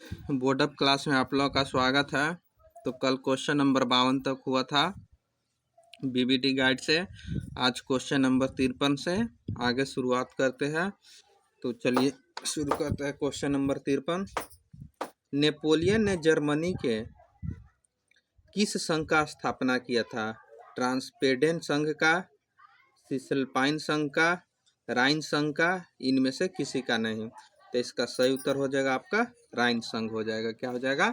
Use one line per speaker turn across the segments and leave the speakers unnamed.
Board of class में आप लोगों का स्वागत है। तो कल क्वेश्चन नंबर 52 तक हुआ था बीबीटी गाइड से। आज क्वेश्चन नंबर 53 से आगे शुरुआत करते हैं। तो चलिए शुरू करते हैं। क्वेश्चन नंबर 53, नेपोलियन ने जर्मनी के किस संघ का स्थापना किया था? ट्रांसपेडेन संघ का, सिसलपाइन संघ का, राइन संघ का, इनमें से किसी का नहीं। तो इसका सही उत्तर हो जाएगा आपका राइन संघ हो जाएगा। क्या हो जाएगा?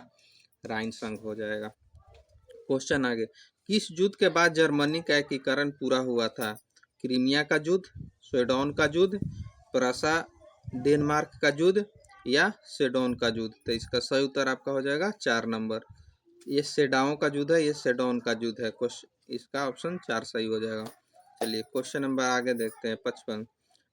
राइन संघ हो जाएगा। क्वेश्चन आगे, किस युद्ध के बाद जर्मनी का एकीकरण पूरा हुआ था? क्रीमिया का युद्ध, स्वेडन का युद्ध, प्रसा डेनमार्क का युद्ध या सेडोन का युद्ध? तो इसका सही उत्तर आपका हो जाएगा 4 नंबर। ये सेडाओं का युद्ध है, ये सेडोन का युद्ध है। इसका ऑप्शन 4 सही हो जाएगा। चलिए क्वेश्चन नंबर आगे देखते हैं। 55,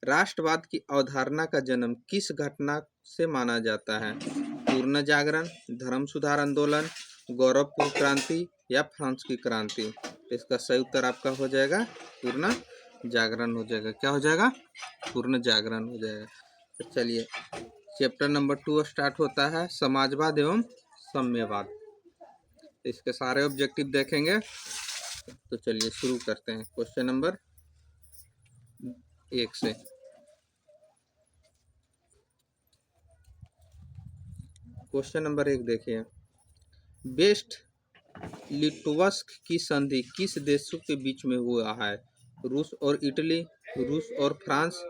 राष्ट्रवाद की अवधारणा का जन्म किस घटना से माना जाता है? पूर्ण जागरण, धर्म सुधार आंदोलन, गौरवपूर्ण क्रांति या फ्रांस की क्रांति? इसका सही उत्तर आपका हो जाएगा पूर्ण जागरण हो जाएगा। क्या हो जाएगा? पूर्ण जागरण हो जाएगा। तो चलिए चैप्टर नंबर 2 स्टार्ट होता है, समाजवाद एवं साम्यवाद। इसके सारे ऑब्जेक्टिव देखेंगे। तो चलिए शुरू करते हैं क्वेश्चन नंबर 1 से। क्वेश्चन नंबर 1 देखिए, बेस्ट लिटवस्क की संधि किस देशों के बीच में हुआ है? रूस और इटली, रूस और फ्रांस,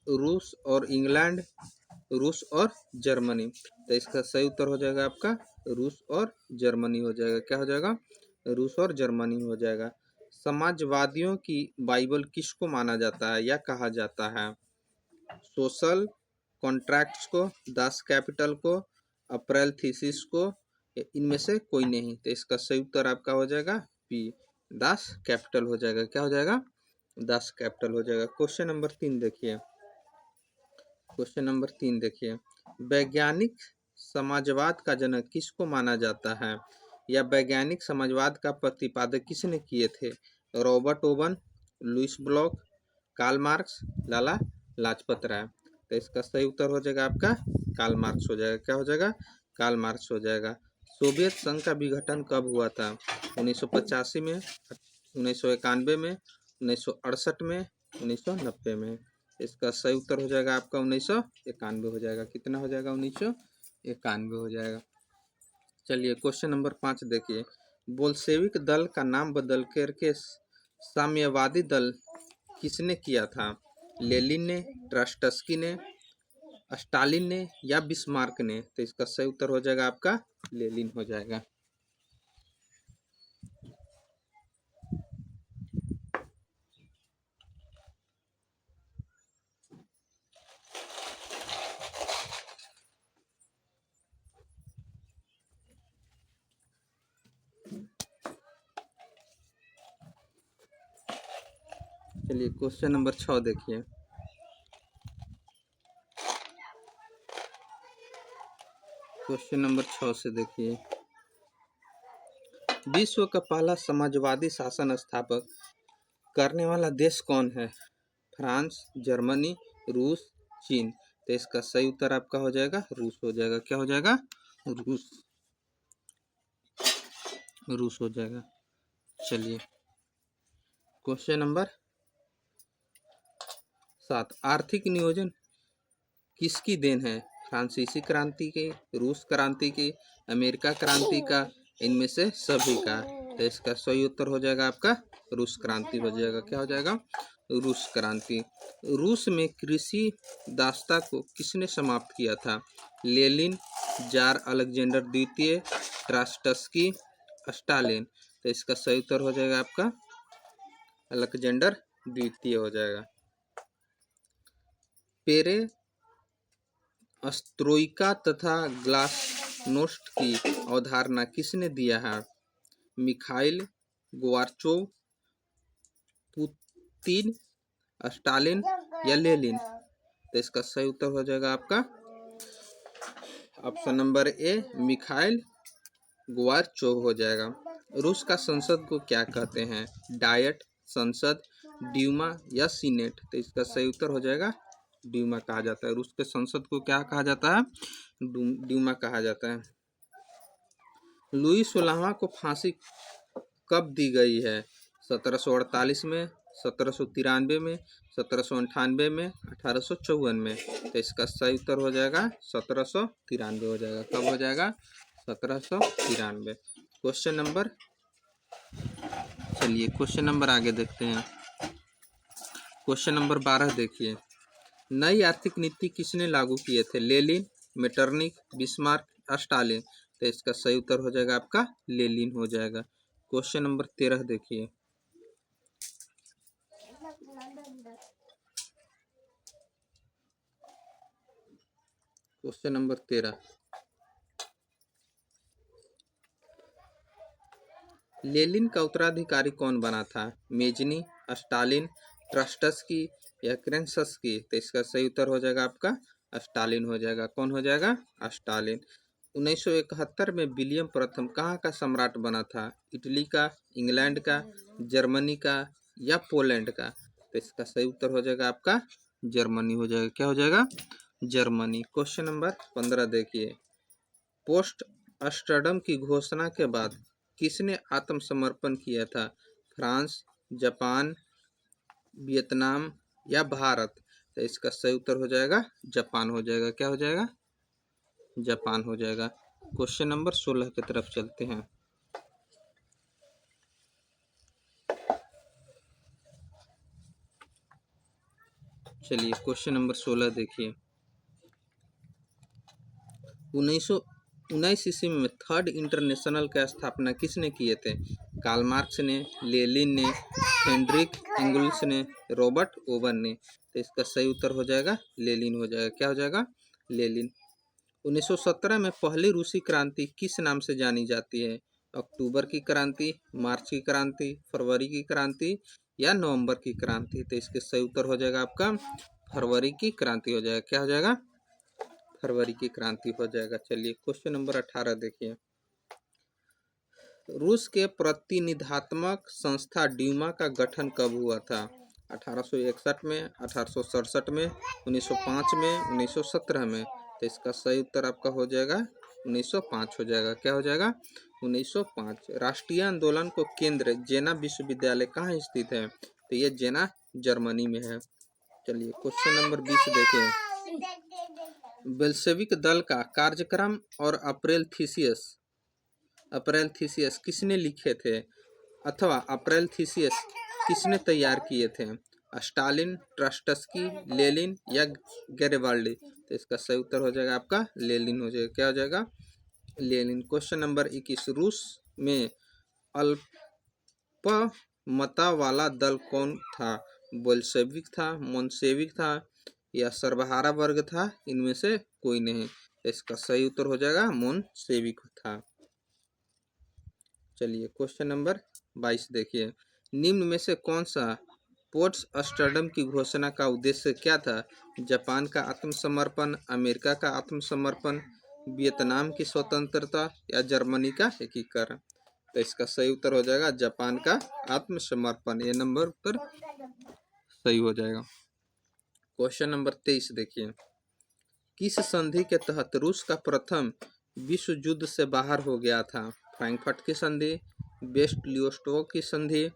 रूस और इंग्लैंड, रूस और जर्मनी? तो इसका सही उत्तर हो जाएगा आपका रूस और जर्मनी हो जाएगा। क्या हो जाएगा? रूस और जर्मनी हो जाएगा। समाजवादियों की बाइबल किसको माना जाता है या कहा जाता है? सोशल कॉन्ट्रैक्ट्स को, दास कैपिटल को, अप्रैल थीसिस को, इनमें से कोई नहीं। तो इसका सही उत्तर आपका हो जाएगा पी, दास कैपिटल हो जाएगा। क्या हो जाएगा? दास कैपिटल हो जाएगा। क्वेश्चन नंबर 3 देखिए। क्वेश्चन नंबर 3 देखिए, वैज्ञानिक समाजवाद का जनक किसको माना जाता है या वैज्ञानिक समाजवाद का प्रतिपादक किसने किए थे? Robert Owen, Louis Blanc, Karl Marx, Lala Lajpat Rai? तो इसका सही उत्तर हो जाएगा आपका कार्ल मार्क्स हो जाएगा। क्या हो जाएगा? कार्ल मार्क्स हो जाएगा। सोवियत संघ का विघटन कब हुआ था? 1985 में, 1991 में, 1968 में, 1990 में? इसका सही उत्तर हो जाएगा आपका 1991 हो जाएगा। कितना हो जाएगा? 1991 हो जाएगा। चलिए क्वेश्चन नंबर 5 देखिए, बोल्शेविक दल का नाम बदल करके साम्यवादी दल किसने किया था? लेनिन ने, ट्रॉट्स्की ने, स्टालिन ने या बिस्मार्क ने? तो इसका सही उत्तर हो जाएगा आपका लेनिन हो जाएगा। चलिए क्वेश्चन नंबर 6 देखिए, क्वेश्चन नंबर 6 से देखिए, विश्व का पहला समाजवादी शासन स्थापक करने वाला देश कौन है? फ्रांस, जर्मनी, रूस, चीन? तो इसका सही उत्तर आपका हो जाएगा रूस हो जाएगा। क्या हो जाएगा? रूस, रूस हो जाएगा। चलिए क्वेश्चन नंबर 7, आर्थिक नियोजन किसकी देन है? फ्रांसीसी क्रांति के, रूस क्रांति की, अमेरिका क्रांति का, इनमें से सभी का? तो इसका सही उत्तर हो जाएगा आपका रूस क्रांति हो जाएगा। क्या हो जाएगा? रूस क्रांति। रूस में कृषि दासता को किसने समाप्त किया था? लेनिन, जार अलेक्जेंडर द्वितीय, ट्रॉट्स्की, स्टालिन? तो इसका सही उत्तर हो जाएगा आपका अलेक्जेंडर द्वितीय हो जाएगा। पेरे स्त्रोइका तथा ग्लासनोस्ट की अवधारणा किसने दिया है? मिखाइल गोर्बाचोव, पुतिन, स्टालिन या लेनिन? तो इसका सही उत्तर हो जाएगा आपका option number A, Mikhail Gorbachev हो जाएगा। रूस का संसद को क्या कहते हैं? डायट, संसद, ड्यूमा या सीनेट? तो इसका सही उत्तर हो जाएगा ड्यूमा कहा जाता है। रूस के संसद को क्या कहा जाता है? ड्यूमा कहा जाता है। लुई 16वां को फांसी कब दी गई है? 1748 में, 1793 में, 1798 में, 1854 में। तो इसका सही उत्तर हो जाएगा 1793 हो जाएगा। कब हो जाएगा? 1793। क्वेश्चन नंबर, चलिए क्वेश्चन नंबर आगे देखते हैं। क्वेश्चन नंबर 12 देखिए। नई आर्थिक नीति किसने लागू किए थे? Lenin, Metternich, Bismarck, Stalin. तो इसका सही उत्तर हो जाएगा आपका लेनिन हो जाएगा। क्वेश्चन नंबर 13 देखिए। क्वेश्चन नंबर 13, लेनिन का उत्तराधिकारी कौन बना था? मेजनी, स्टालिन, ट्रस्टस्की या केरेंस्की। तो इसका सही उत्तर हो जाएगा आपका स्टालिन हो जाएगा। कौन हो जाएगा? स्टालिन। 1971 में विलियम प्रथम कहाँ का सम्राट बना था? इटली का, इंग्लैंड का, जर्मनी का या पोलैंड का। तो इसका सही उत्तर हो जाएगा आपका जर्मनी हो जाएगा। क्या हो जाएगा? जर्मनी। क्वेश्चन नंबर 15 देखिए। पोस्ट अम्स्टर्डम की घोषणा के बाद किसने आत्मसमर्पण किया था? फ्रांस, जापान, वियतनाम या भारत। तो इसका सही उत्तर हो जाएगा जापान हो जाएगा। क्या हो जाएगा? जापान हो जाएगा। क्वेश्चन नंबर 16 की तरफ चलते हैं। चलिए क्वेश्चन नंबर 16 देखिए। 1919 ईस्वी में थर्ड इंटरनेशनल का स्थापना किसने किए थे? कार्ल मार्क्स ने, लेनिन ने, हेनरिक एंगल्स ने, रॉबर्ट ओवन ने। तो इसका सही उत्तर हो जाएगा लेनिन हो जाएगा। क्या हो जाएगा? लेनिन। 1917 में पहली रूसी क्रांति किस नाम से जानी जाती है? अक्टूबर की क्रांति, मार्च की क्रांति, फरवरी की क्रांति या नवंबर की क्रांति। तो इसके सही उत्तर हो जाएगा आपका फरवरी की क्रांति हो जाएगा। क्या हो जाएगा? फरवरी की क्रांति हो जाएगा। चलिए क्वेश्चन नंबर 18 देखिए। रूस के प्रतिनिधात्मक संस्था ड्यूमा का गठन कब हुआ था? 1861 में, 1867 में, 1905 में, 1917 में। तो इसका सही उत्तर आपका हो जाएगा 1905 हो जाएगा। क्या हो जाएगा? 1905। राष्ट्रीय आंदोलन को केंद्र जेना विश्वविद्यालय कहाँ स्थित है? तो ये जेना जर्मनी में है। चलिए क्वेश्चन नंबर 20 देखिए। बेल्शेविक दल का कार्यक्रम और अप्रैल थीसियस किसने लिखे थे अथवा अप्रैल थीसियस किसने तैयार किए थे? स्टालिन, ट्रस्टस्की, लेनिन या गैरिबाल्डी। तो इसका सही उत्तर हो जाएगा आपका लेनिन हो जाएगा। क्या हो जाएगा? लेनिन। Question number 21। रूस में अल्पमता वाला दल कौन था? बोल्शेविक था, मोन्शेविक था या सर्वहारा वर्ग था? इनमें से कोई नहीं। इसका सही उत्तर हो जाएगा मोन्शेविक था। चलिए क्वेश्चन नंबर 22 देखिए। निम्न में से कौन सा पोस्ट अम्स्टर्डम की घोषणा का उद्देश्य क्या था? जापान का आत्मसमर्पण, अमेरिका का आत्मसमर्पण, वियतनाम की स्वतंत्रता या जर्मनी का एकीकरण। तो इसका सही उत्तर हो जाएगा जापान का आत्मसमर्पण। ये नंबर उत्तर सही हो जाएगा। क्वेश्चन नंबर 23 देखिए। किस संधि के तहत रूस का प्रथम विश्व युद्ध से बाहर हो गया था? फ्रैंकफर्ट की संधि, वेस्ट लियोस्टोक की संधि,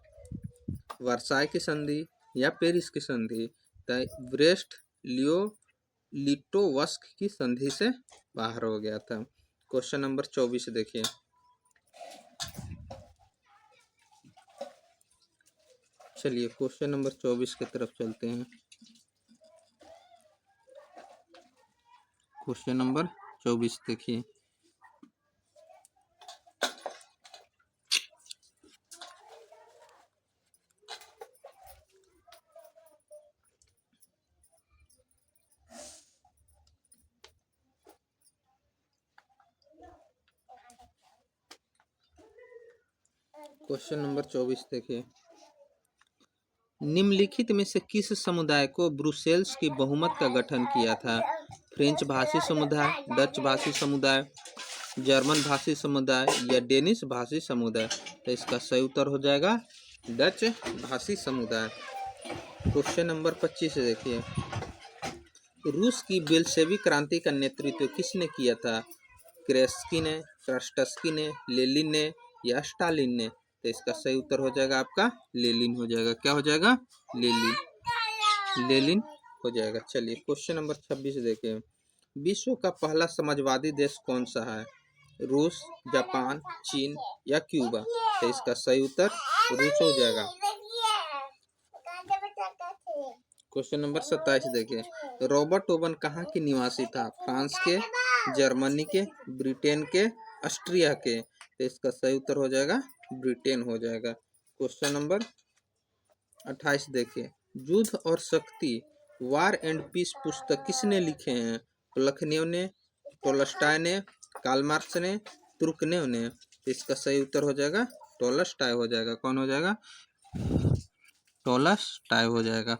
वर्साई की संधि या पेरिस की संधि। ब्रेस्ट लिटोवस्क की संधि से बाहर हो गया था। क्वेश्चन नंबर 24 देखिए। चलिए क्वेश्चन नंबर 24 की तरफ चलते हैं। क्वेश्चन नंबर 24 देखिए। क्वेश्चन नंबर 24 देखिए। निम्नलिखित में से किस समुदाय को ब्रुसेल्स की बहुमत का गठन किया था? फ्रेंच भाषी समुदाय, डच भाषी समुदाय, जर्मन भाषी समुदाय या डेनिश भाषी समुदाय। तो इसका सही उत्तर हो जाएगा डच भाषी समुदाय। क्वेश्चन नंबर 25 देखिए। रूस की बेल्शेविक क्रांति का नेतृत्व किसने किया था? क्रेस्की ने, ट्रस्टस्की ने, लेनिन ने या स्टालिन ने? तो इसका सही उत्तर हो जाएगा आपका लेनिन हो जाएगा। क्या हो जाएगा? लेनिन हो जाएगा। चलिए क्वेश्चन नंबर 26 देखें। विश्व का पहला समाजवादी देश कौन सा है? रूस, जापान, चीन या क्यूबा? तो इसका सही उत्तर रूस हो जाएगा। क्वेश्चन नंबर 27 देखिए। रॉबर्ट ओवन कहाँ के निवासी था? फ्रांस के, जर्मनी के, ब्रिटेन के, ऑस्ट्रिया के? तो इसका सही उत्तर हो जाएगा ब्रिटेन हो जाएगा। क्वेश्चन नंबर 28 देखिए। युद्ध और शक्ति, वार एंड पीस पुस्तक किसने लिखे हैं? प्लखनेव ने, टोल्स्टॉय ने, कार्ल मार्क्स ने, तुर्गनेव ने? तो इसका सही उत्तर हो जाएगा टोल्स्टॉय हो जाएगा। कौन हो जाएगा? टोल्स्टॉय हो जाएगा।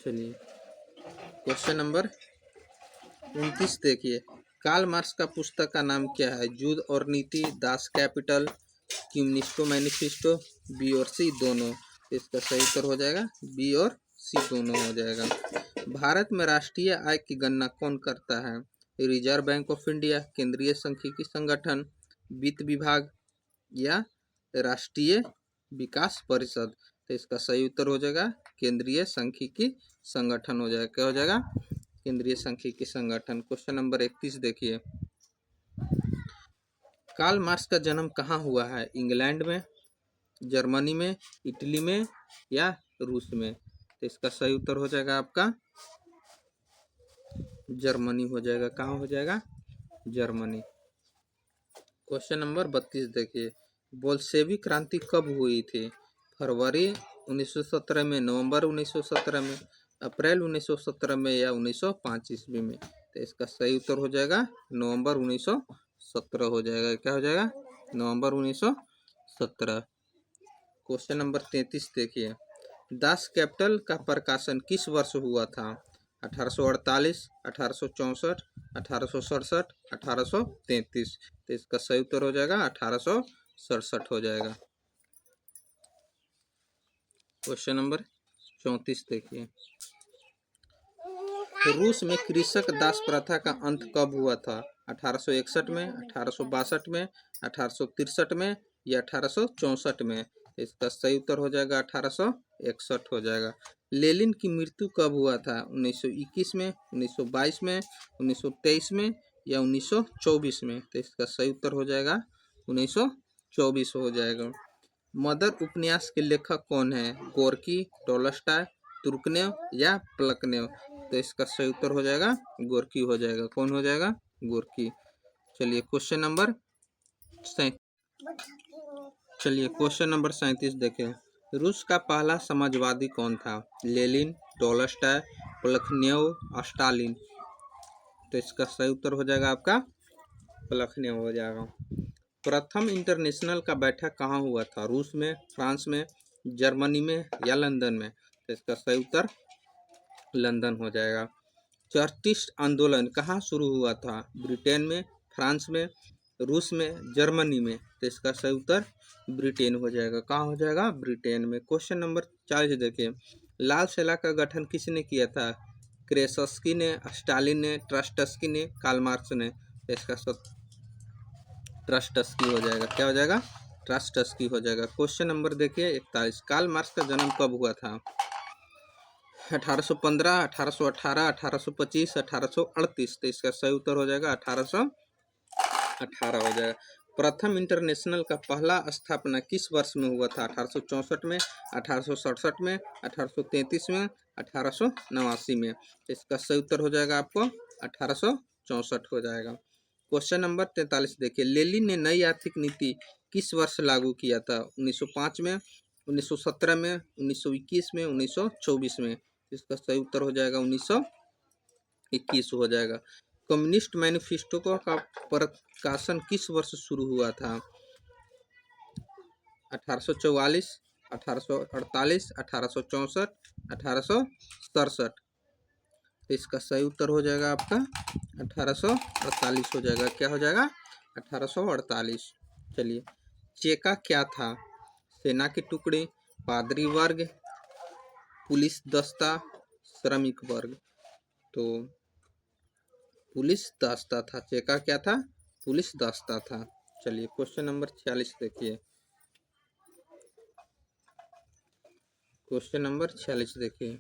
चलिए क्वेश्चन नंबर 29 देखिए। कार्ल मार्क्स का पुस्तक का नाम क्या है? युद्ध और नीति, दास कैपिटल, कम्युनिस्टो मैनिफेस्टो, बी और सी दोनों? इसका सही उत्तर हो जाएगा बी और सी दोनों हो जाएगा। भारत में राष्ट्रीय आय की गणना कौन करता है? रिजर्व बैंक ऑफ इंडिया, केंद्रीय सांख्यिकी संगठन, वित्त विभाग या राष्ट्रीय विकास परिषद? तो इसका सही उत्तर हो जाएगा केंद्रीय सांख्यिकी संगठन हो जाएगा। क्या हो जाएगा? केंद्रीय सांख्यिकी संगठन। क्वेश्चन नंबर 31 देखिए। कार्ल मार्क्स का जन्म कहाँ हुआ है? इंग्लैंड में, जर्मनी में, इटली में या रूस में? तो इसका सही उत्तर हो जाएगा आपका जर्मनी हो जाएगा। कहाँ हो जाएगा? जर्मनी। क्वेश्चन नंबर 32 देखिए। बोल्शेविक क्रांति कब हुई थी? फरवरी 1917 में, नवंबर 1917 में, अप्रैल 1917 में या 1905 ईस्वी में? तो इसका सही उत्तर हो जाएगा नवंबर 1917 हो जाएगा। क्या हो जाएगा? नवंबर 1917। क्वेश्चन नंबर 33 देखिए। दास कैपिटल का प्रकाशन किस वर्ष हुआ था? 1848, 1864, 1867, 1833? तो इसका सही उत्तर हो जाएगा 1867 हो जाएगा। क्वेश्चन नंबर 34 देखिए। रूस में कृषक दास प्रथा का अंत कब हुआ था? 1861 में, 1862 में, 1863 में या 1864 में? इसका सही उत्तर हो जाएगा 1861 हो जाएगा। लेनिन की मृत्यु कब हुआ था? 1921 में, 1922 में, 1923 में या 1924 में? तो इसका सही उत्तर हो जाएगा 1924 हो जाएगा। मदर उपन्यास के लेखक कौन है? गोर्की, टोल्स्टॉय, तुर्गनेव या प्लखनेव? तो इसका सही उत्तर हो जाएगा गोर्की हो जाएगा। कौन हो जाएगा? गोर्की। चलिए क्वेश्चन नंबर 37 देखें। रूस का पहला समाजवादी कौन था? Lenin, Tolstoy, Plekhanov, Stalin? तो इसका सही उत्तर हो जाएगा आपका प्लखनेव हो जाएगा। प्रथम इंटरनेशनल का बैठक कहाँ हुआ था? रूस में, फ्रांस में, जर्मनी में या लंदन में? तो इसका सही उत्तर लंदन हो जाएगा। चार्टिस्ट आंदोलन कहाँ शुरू हुआ था? ब्रिटेन में, फ्रांस में, रूस में, जर्मनी में? तो इसका सही उत्तर ब्रिटेन हो जाएगा। कहाँ हो जाएगा? ब्रिटेन में। क्वेश्चन नंबर 40 देखिए। लाल सेना का गठन किसने किया था? क्रेसस्की ने, स्टालिन ने, ट्रस्टस्की ने, कार्ल मार्क्स ने? तो इसका ट्रस्टस्की हो जाएगा। क्या हो जाएगा? ट्रस्टस्की हो जाएगा। क्वेश्चन नंबर देखिए 41। कार्ल मार्क्स का जन्म कब हुआ था? 1815, 1818, 1825, 1838? तो इसका सही उत्तर हो जाएगा 1818 हो जाएगा। प्रथम इंटरनेशनल का पहला स्थापना किस वर्ष में हुआ था? 1864 में, 1867 में, 1833 में, 1889 में? इसका सही उत्तर हो जाएगा आपको 1864 हो जाएगा। क्वेश्चन नंबर 43 देखिए। लेनिन ने नई आर्थिक नीति किस वर्ष लागू किया था? 1905 में, 1917 में, 1921 में, 1924 में? इसका सही उत्तर हो जाएगा 1921 हो जाएगा। कम्युनिस्ट मैनिफेस्टो का प्रकाशन किस वर्ष शुरू हुआ था? 1844, 1848, 1864, 1867? इसका सही उत्तर हो जाएगा आपका 1848 हो जाएगा। क्या हो जाएगा? 1848। चलिए चेका क्या था? सेना के टुकड़े, पादरी वर्ग, पुलिस दस्ता, श्रमिक वर्ग। तो पुलिस दस्ता था। चेका क्या था? पुलिस दस्ता था। चलिए क्वेश्चन नंबर 46 देखिए। क्वेश्चन नंबर 46 देखिए।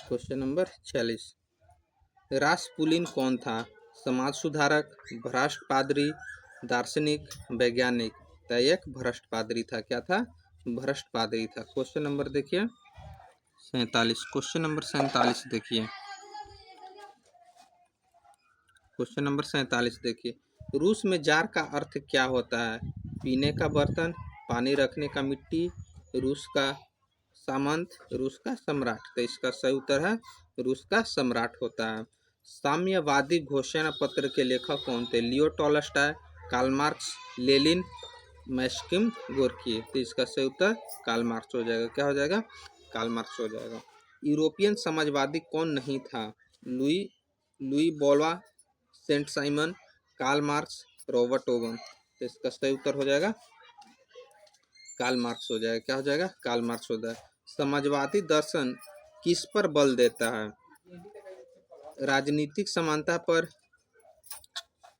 क्वेश्चन नंबर 46, रासपुलिन कौन था? समाज सुधारक, भ्रष्ट पादरी, दार्शनिक, वैज्ञानिक। तो एक भ्रष्ट पादरी था। क्या था? भ्रष्ट पादरी था। क्वेश्चन नंबर देखिए 47। क्वेश्चन नंबर 47 देखिए। क्वेश्चन नंबर 47 देखिए। रूस में जार का अर्थ क्या होता है? पीने का बर्तन, पानी रखने का मिट्टी, रूस का सामंत, रूस का सम्राट। तो इसका सही उत्तर है रूस का सम्राट होता है। साम्यवादी घोषणा पत्र के लेखक कौन थे? Leo Tolstoy, Karl Marx, Lenin, Maxim Gorky. तो इसका सही उत्तर कार्ल मार्क्स हो जाएगा। क्या हो जाएगा? कार्ल मार्क्स हो जाएगा। यूरोपियन समाजवादी कौन नहीं था? लुई लुई बोलवा, Saint Simon, Karl Marx, Robert Owen. तो इसका सही उत्तर हो जाएगा कार्ल मार्क्स हो जाएगा। क्या हो जाएगा? कार्ल मार्क्स हो जाएगा। समाजवादी दर्शन किस पर बल देता है? राजनीतिक समानता पर,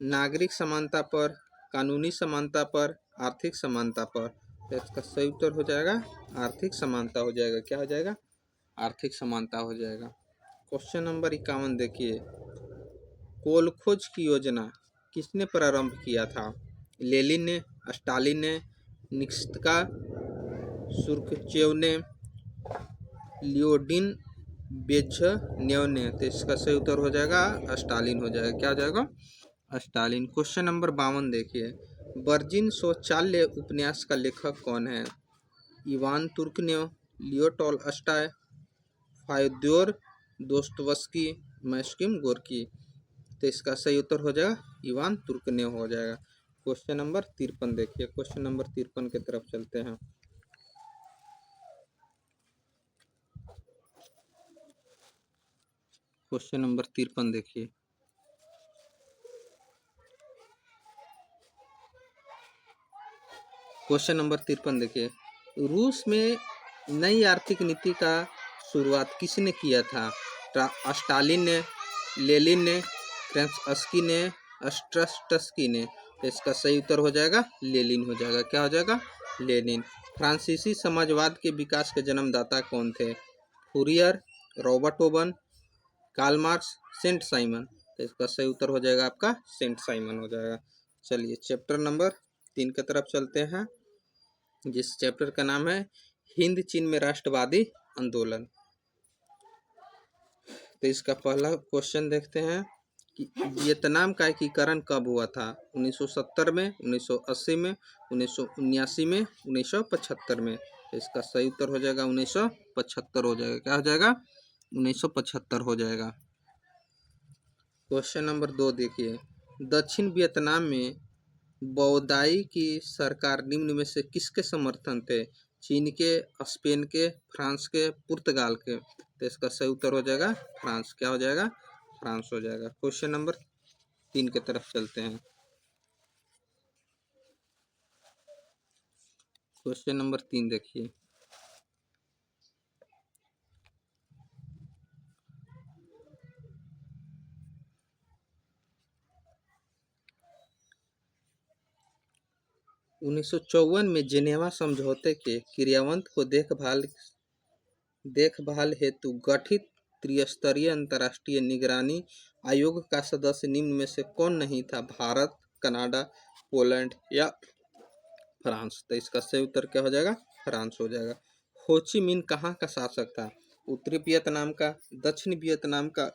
नागरिक समानता पर, कानूनी समानता पर, आर्थिक समानता पर। तो इसका सही उत्तर हो जाएगा आर्थिक समानता हो जाएगा। क्या हो जाएगा? आर्थिक समानता हो जाएगा। क्वेश्चन नंबर 51 देखिए। कोल खोज की योजना किसने प्रारंभ किया था? लेनिन ने, स्टालिन ने, निक्स्का, सुर्खचेव ने, लियोडिन बेझनेव ने। तो इसका सही उत्तर हो जाएगा स्टालिन हो जाएगा। क्या हो जाएगा? स्टालिन। क्वेश्चन नंबर 52 देखिए। वर्जिन शौचालय उपन्यास का लेखक कौन है? Ivan Turgenev, Leo Tolstoy, Fyodor Dostoevsky, Maxim Gorky. तो इसका सही उत्तर हो जाएगा इवान तुर्गनेव हो जाएगा। क्वेश्चन नंबर 53 देखिए। क्वेश्चन नंबर 53 की तरफ चलते हैं। क्वेश्चन नंबर 53 देखिए। क्वेश्चन नंबर 53 देखिए। रूस में नई आर्थिक नीति का शुरुआत किसने किया था? स्टालिन ने, लेनिन ने, केरेंस्की ने, ट्रॉट्स्की ने। तो इसका सही उत्तर हो जाएगा लेनिन हो जाएगा। क्या हो जाएगा? लेनिन। फ्रांसीसी समाजवाद के विकास के जन्मदाता कौन थे? Fourier, Robert Owen, Karl Marx, Saint Simon. तो इसका सही उत्तर हो जाएगा आपका सेंट साइमन हो जाएगा। चलिए चैप्टर नंबर 3 की तरफ चलते हैं, जिस चैप्टर का नाम है हिंद चीन में राष्ट्रवादी आंदोलन। तो इसका पहला क्वेश्चन देखते हैं कि वियतनाम का एकीकरण कब हुआ था? 1970 में, 1980 में, 1979 में, 1975 में। तो इसका सही उत्तर हो जाएगा 1975 हो जाएगा। क्या हो जाएगा? 1975 हो जाएगा। क्वेश्चन नंबर 2 देखिए। दक्षिण वियतनाम में बौदाई की सरकार निम्न में से किसके समर्थन थे? चीन के, स्पेन के, फ्रांस के, पुर्तगाल के। तो इसका सही उत्तर हो जाएगा फ्रांस। क्या हो जाएगा? फ्रांस हो जाएगा। क्वेश्चन नंबर 3 की तरफ चलते हैं। क्वेश्चन नंबर 3 देखिए। उन्नीस सौ 54 में जिनेवा समझौते के क्रियान्वयन को देखभाल हेतु गठित त्रिस्तरीय अंतर्राष्ट्रीय निगरानी आयोग का सदस्य निम्न में से कौन नहीं था? भारत, कनाडा, पोलैंड या फ्रांस। तो इसका सही उत्तर क्या हो जाएगा? फ्रांस हो जाएगा। हो ची मिन्ह कहाँ का शासक था? उत्तरी वियतनाम का, दक्षिण वियतनाम का,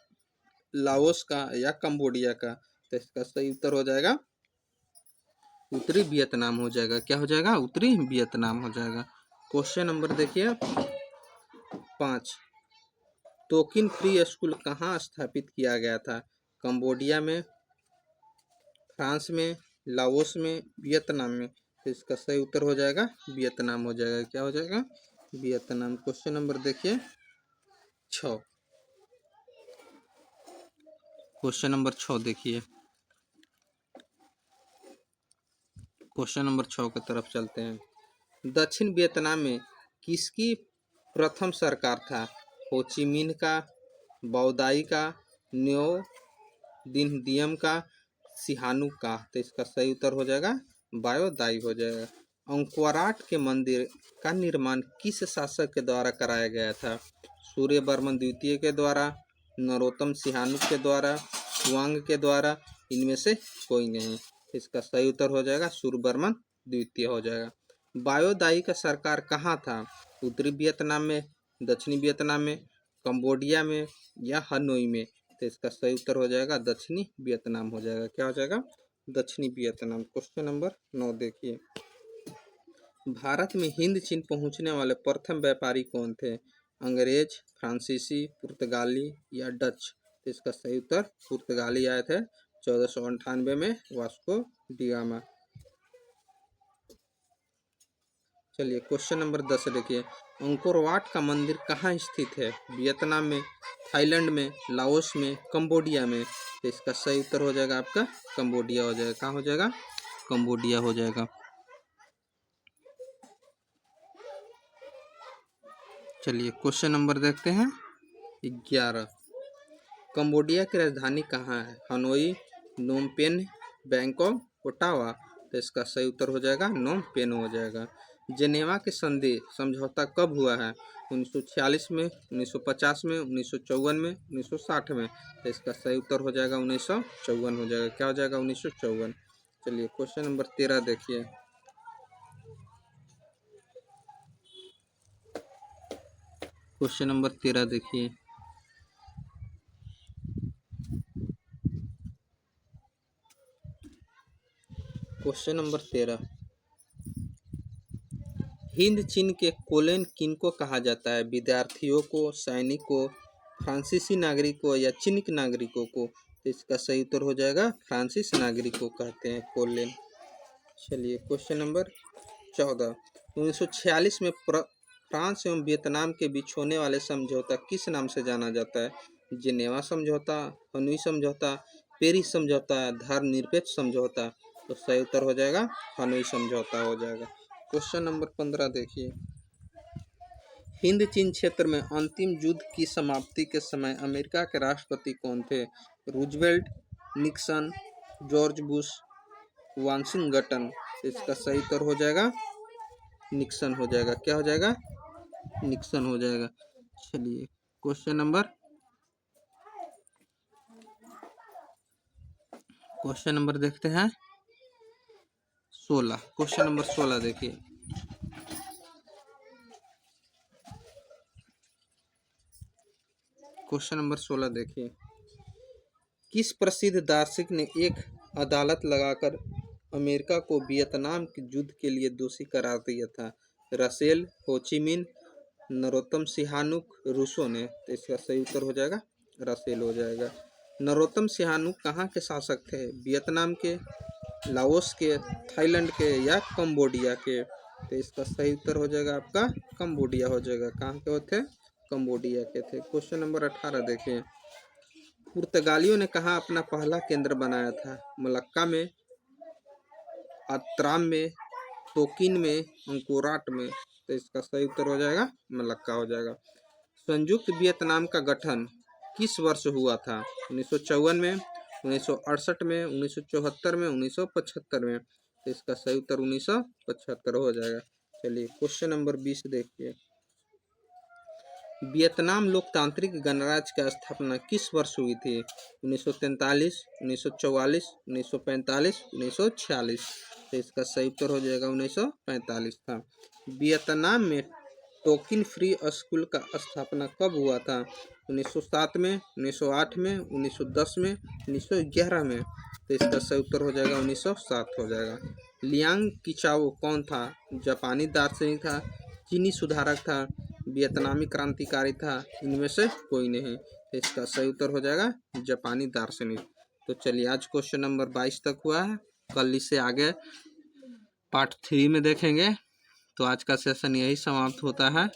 लाओस का या कंबोडिया का। तो इसका सही उत्तर हो जाएगा उत्तरी वियतनाम हो जाएगा। क्या हो जाएगा? उत्तरी वियतनाम हो जाएगा। क्वेश्चन नंबर देखिए 5। तोकिन फ्री स्कूल कहाँ स्थापित किया गया था? कंबोडिया में, फ्रांस में, लाओस में, वियतनाम में। तो इसका सही उत्तर हो जाएगा वियतनाम हो जाएगा। क्या हो जाएगा? वियतनाम। क्वेश्चन नंबर देखिए 6। क्वेश्चन नंबर 6 देखिए। क्वेश्चन नंबर 6 की तरफ चलते हैं। दक्षिण वियतनाम में किसकी प्रथम सरकार था? हो ची मिन्ह का, बौदाई का, न्यो दिन दियम का, सिहानुक का। तो इसका सही उत्तर हो जाएगा बायोदाई हो जाएगा। अंकोराट के मंदिर का निर्माण किस शासक के द्वारा कराया गया था? सूर्यवर्मन द्वितीय के द्वारा, नरोत्तम सिहानुक के द्वारा, हुआंग के द्वारा, इनमें से कोई नहीं। इसका सही उत्तर हो जाएगा सूर्यवर्मन द्वितीय हो जाएगा। बायोदाई का सरकार कहाँ था? उत्तरी वियतनाम में, दक्षिणी वियतनाम में, कंबोडिया में या हनोई में। तो इसका सही उत्तर हो जाएगा दक्षिणी वियतनाम हो जाएगा। क्या हो जाएगा? दक्षिणी वियतनाम। क्वेश्चन नंबर 9 देखिए। भारत में हिंद चीन पहुंचने वाले प्रथम व्यापारी कौन थे? अंग्रेज, फ्रांसीसी, पुर्तगाली या डच। तो इसका सही उत्तर पुर्तगाली आए थे 1498 में वास्को डी गामा। चलिए क्वेश्चन नंबर 10 देखिए। अंकोर वाट का मंदिर कहाँ स्थित है? वियतनाम में, थाईलैंड में, लाओस में, कंबोडिया में। तो इसका सही उत्तर हो जाएगा आपका कंबोडिया हो जाएगा। कहाँ हो जाएगा? कंबोडिया हो जाएगा। चलिए क्वेश्चन नंबर देखते हैं 11। कंबोडिया की राजधानी कहाँ है? Hanoi, Phnom Penh, Bangkok, Ottawa. तो इसका सही उत्तर हो जाएगा नोम पेन हो जाएगा। जेनेवा के संधि समझौता कब हुआ है? 1946 में, 1950 में, 1954 में, 1960 में। तो इसका सही उत्तर हो जाएगा 1954 हो जाएगा। क्या हो जाएगा? 1954। चलिए क्वेश्चन नंबर 13 देखिए। क्वेश्चन नंबर 13 देखिए। Question number 13। हिंद चीन के कोलन किनको कहा जाता है? विद्यार्थियों को, सैनिकों, फ्रांसीसी नागरिकों या चीनी नागरिकों को। तो इसका सही उत्तर हो जाएगा फ्रांसीस नागरिकों कहते हैं कोलेन। चलिए क्वेश्चन नंबर 14। 1946 में फ्रांस एवं वियतनाम के बीच होने वाले समझौता किस नाम से जाना जाता है? जिनेवा समझौता, हनोई समझौता, पेरिस समझौता, धर्मनिरपेक्ष समझौता। तो सही उत्तर हो जाएगा हनोई समझौता हो जाएगा। क्वेश्चन नंबर 15 देखिए। हिंद चीन क्षेत्र में अंतिम युद्ध की समाप्ति के समय अमेरिका के राष्ट्रपति कौन थे? Roosevelt, Nixon, George Bush, Washington. इसका सही उत्तर हो जाएगा निक्सन हो जाएगा। क्या हो जाएगा? निक्सन हो जाएगा। चलिए क्वेश्चन नंबर देखते हैं 16। क्वेश्चन नंबर 16 देखिए। क्वेश्चन नंबर 16 देखिए। किस प्रसिद्ध दार्शनिक ने एक अदालत लगाकर अमेरिका को वियतनाम के युद्ध के लिए दोषी करार दिया था? रसेल, हो Chi Minh, Narottam Sihanouk, Rousseau ने। तो इसका सही उत्तर हो जाएगा रसेल हो जाएगा। नरोत्तम सिहानुक कहाँ के शासक थे? वियतनाम के, लाओस के, थाईलैंड के या कंबोडिया के। तो इसका सही उत्तर हो जाएगा आपका कंबोडिया हो जाएगा। कहाँ के होते? कंबोडिया के थे। क्वेश्चन नंबर 18 देखिए। पुर्तगालियों ने कहाँ अपना पहला केंद्र बनाया था? मलक्का में, आत्राम में, तोकिन में, अंकोराट में। तो इसका सही उत्तर हो जाएगा मलक्का हो जाएगा। संयुक्त वियतनाम का गठन किस वर्ष हुआ था? 1954 में, 1968 में, 1974 में, 1975 में। तो इसका सही उत्तर 1975 हो जाएगा। चलिए क्वेश्चन नंबर 20 देखिए। वियतनाम लोकतांत्रिक गणराज्य की स्थापना किस वर्ष हुई थी? 1943, 1944, 1945, 1946। तो इसका सही उत्तर हो जाएगा 1945 था। वियतनाम में टोकिन फ्री स्कूल का स्थापना कब हुआ था? 1907 में, 1908 में, 1910 में, 1911 में। तो इसका सही उत्तर हो जाएगा 1907 हो जाएगा। लियांग किचाओ कौन था? जापानी दार्शनिक था, चीनी सुधारक था, वियतनामी क्रांतिकारी था, इनमें से कोई नहीं। तो इसका सही उत्तर हो जाएगा जापानी दार्शनिक। तो चलिए आज क्वेश्चन नंबर 22 तक हुआ है। कल इससे आगे पार्ट 3 में देखेंगे। तो आज का सेशन यही समाप्त होता है।